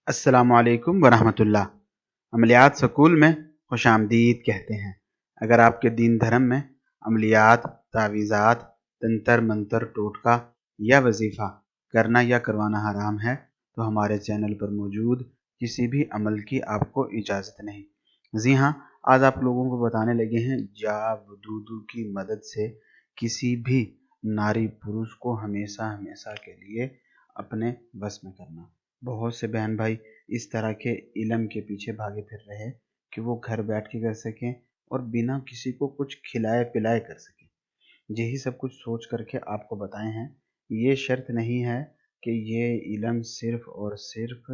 अस्सलामुअलैकुम वरहमतुल्लाह। अमलियात स्कूल में खुश आमदीद कहते हैं। अगर आपके दीन धर्म में अमलियात, तावीज़ात, तंतर मंतर, टोटका या वजीफ़ा करना या करवाना हराम है तो हमारे चैनल पर मौजूद किसी भी अमल की आपको इजाज़त नहीं। जी हाँ, आज आप लोगों को बताने लगे हैं जा वदूदू की मदद से किसी भी नारी पुरुष को हमेशा हमेशा के लिए अपने बस में करना। बहुत से बहन भाई इस तरह के इल्म के पीछे भागे फिर रहे हैं कि वो घर बैठ के कर सकें और बिना किसी को कुछ खिलाए पिलाए कर सकें। यही सब कुछ सोच करके आपको बताए हैं। ये शर्त नहीं है कि ये इल्म सिर्फ और सिर्फ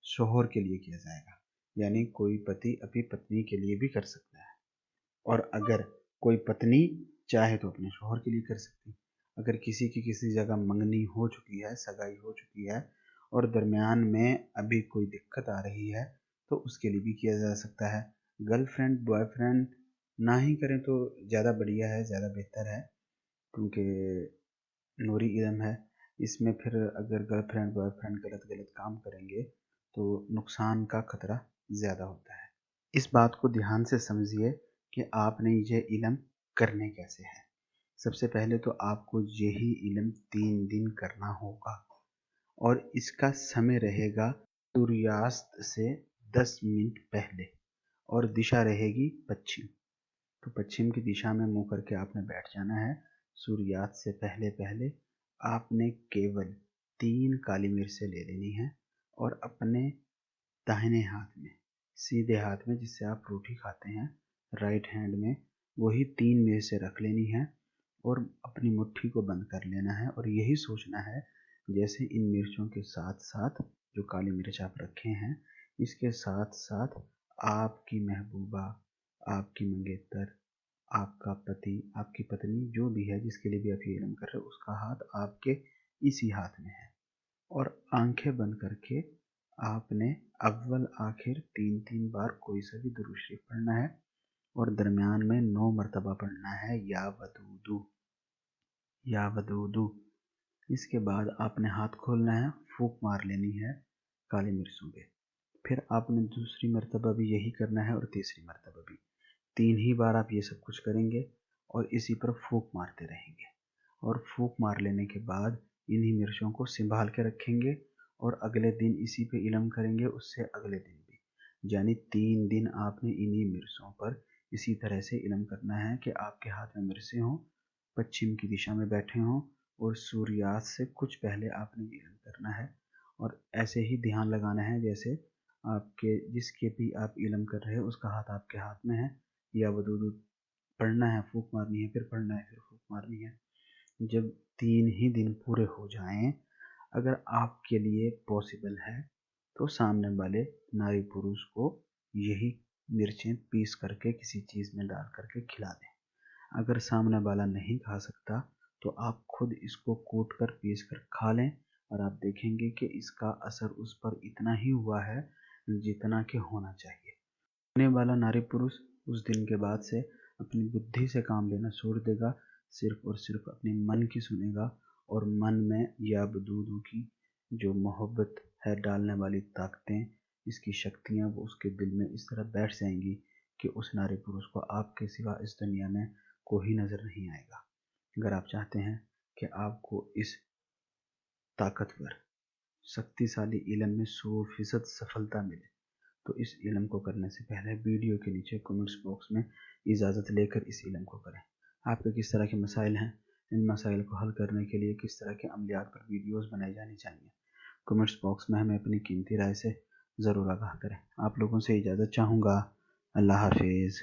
शोहर के लिए किया जाएगा, यानी कोई पति अपनी पत्नी के लिए भी कर सकता है, और अगर कोई पत्नी चाहे तो अपने शोहर के लिए कर सकती है। अगर किसी की किसी जगह मंगनी हो चुकी है, सगाई हो चुकी है और दरमियान में अभी कोई दिक्कत आ रही है तो उसके लिए भी किया जा सकता है। गर्लफ्रेंड बॉयफ्रेंड ना ही करें तो ज़्यादा बढ़िया है, ज़्यादा बेहतर है, क्योंकि नूरी इल्म है। इसमें फिर अगर गर्लफ्रेंड बॉयफ्रेंड गलत गलत काम करेंगे तो नुकसान का खतरा ज़्यादा होता है। इस बात को ध्यान से समझिए कि आपने ये इल्म करने कैसे हैं। सबसे पहले तो आपको यही इल्म 3 दिन करना होगा और इसका समय रहेगा सूर्यास्त से 10 मिनट पहले और दिशा रहेगी पश्चिम। तो पश्चिम की दिशा में मुंह करके आपने बैठ जाना है। सूर्यास्त से पहले पहले आपने केवल 3 काली मिर्चें ले लेनी है और अपने दाहिने हाथ में, सीधे हाथ में जिससे आप रोटी खाते हैं, राइट हैंड में वही 3 मिर्चें रख लेनी है और अपनी मुट्ठी को बंद कर लेना है और यही सोचना है जैसे इन मिर्चों के साथ साथ जो काली मिर्च आप रखे हैं इसके साथ साथ आपकी महबूबा, आपकी मंगेतर, आपका पति, आपकी पत्नी, जो भी है जिसके लिए भी आप ये इल्म कर रहे हो उसका हाथ आपके इसी हाथ में है और आंखें बंद करके आपने अव्वल आखिर 3-3 बार कोई सा भी दुरूद शरीफ पढ़ना है और दरमियान में 9 मरतबा पढ़ना है या वदूदू या वदूदू। इसके बाद आपने हाथ खोलना है, फूंक मार लेनी है काली मिर्चों पे। फिर आपने दूसरी मर्तबा भी यही करना है और तीसरी मर्तबा भी। 3 ही बार आप ये सब कुछ करेंगे और इसी पर फूंक मारते रहेंगे और फूंक मार लेने के बाद इन्हीं मिर्चों को संभाल के रखेंगे और अगले दिन इसी पे इल्म करेंगे, उससे अगले दिन भी, यानी 3 दिन आपने इन्हीं मिर्चों पर इसी तरह से इल्म करना है कि आपके हाथ में मिर्चें हों, पश्चिम की दिशा में बैठे हों और सूर्यास्त से कुछ पहले आपने ये इल्म करना है। और ऐसे ही ध्यान लगाना है जैसे आपके जिसके भी आप इल्म कर रहे हो उसका हाथ आपके हाथ में है, या वदूदू पढ़ना है, फूंक मारनी है, फिर पढ़ना है, फिर फूंक मारनी है। जब 3 ही दिन पूरे हो जाएं, अगर आपके लिए पॉसिबल है तो सामने वाले नारी पुरुष को यही मिर्चें पीस करके किसी चीज़ में डाल करके खिला दें। अगर सामने वाला नहीं खा सकता तो आप खुद इसको कूट कर पीस कर खा लें और आप देखेंगे कि इसका असर उस पर इतना ही हुआ है जितना कि होना चाहिए। होने वाला नारी पुरुष उस दिन के बाद से अपनी बुद्धि से काम लेना छोड़ देगा, सिर्फ और सिर्फ अपने मन की सुनेगा और मन में या वदूदू की जो मोहब्बत है डालने वाली ताकतें, इसकी शक्तियाँ वो उसके दिल में इस तरह बैठ जाएंगी कि उस नारी पुरुष को आपके सिवा इस दुनिया में कोई नज़र नहीं आएगा। अगर आप चाहते हैं कि आपको इस ताकतवर शक्तिशाली इल्म में 100% सफलता मिले तो इस इल्म को करने से पहले वीडियो के नीचे कमेंट्स बॉक्स में इजाज़त लेकर इस इल्म को करें। आपके किस तरह के मसाइल हैं, इन मसाइल को हल करने के लिए किस तरह के अमलियात पर वीडियोस बनाई जानी चाहिए, कमेंट्स बॉक्स में हमें अपनी कीमती राय से ज़रूर आगाह करें। आप लोगों से इजाज़त चाहूँगा। अल्लाह हाफिज़।